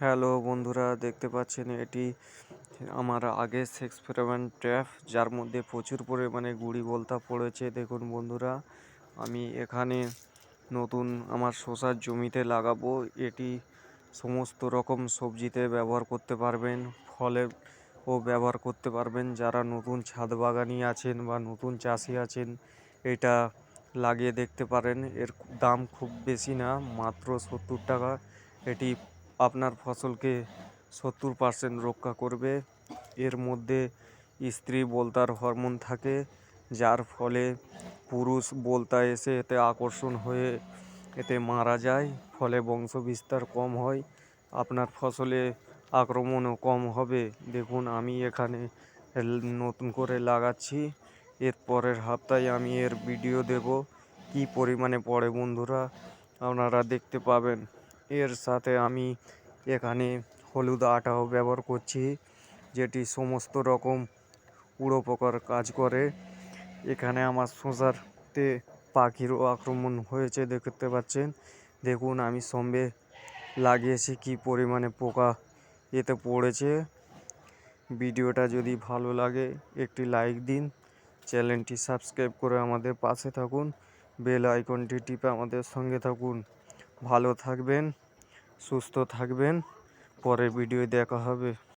Hello বন্ধুরা, দেখতে পাচ্ছেন এটি আমার আগের এক্সপেরিমেন্ট ট্র্যাপ, যার মধ্যে প্রচুর পরিমাণে গুড়ি বলতা পড়েছে। দেখুন বন্ধুরা, আমি এখানে নতুন আমার শসার জমিতে লাগাবো। এটি সমস্ত রকম সবজিতে ব্যবহার করতে পারবেন, ফলেও ব্যবহার করতে পারবেন। যারা নতুন ছাদ বাগানি আছেন বা নতুন চাষি আছেন, এটা লাগিয়ে দেখতে পারেন। এর দাম খুব বেশি না, মাত্র 70 টাকা। এটি আপনার ফসলকে 70% রক্ষা করবে। এর মধ্যে স্ত্রী বোলতার হরমোন থাকে, যার ফলে পুরুষ বোলতা এসে এতে আকর্ষণ হয়ে এতে মারা যায়। ফলে বংশবিস্তার কম হয়, আপনার ফসলে আক্রমণও কম হবে। দেখুন, আমি এখানে নতুন করে লাগাচ্ছি। এর পরের সপ্তাহে আমি এর ভিডিও দেব, কি পরিমাণে পড়ে বন্ধুরা আপনারা দেখতে পাবেন। এর সাথে আমি এখানে হলুদ আটাও ব্যবহার করছি, যেটি সমস্ত রকম উড়ো পোকার কাজ করে। এখানে আমার শসাতে পাখিরও আক্রমণ হয়েছে, দেখতে পাচ্ছেন। দেখুন আমি সঙ্গে লাগিয়েছি, কি পরিমাণে পোকা এতে পড়েছে। ভিডিওটা যদি ভালো লাগে একটি লাইক দিন, চ্যানেলটি সাবস্ক্রাইব করে আমাদের পাশে থাকুন, বেল আইকনটি টিপে আমাদের সঙ্গে থাকুন। ভালো থাকবেন, সুস্থ থাকবেন। পরের ভিডিও দেখা হবে।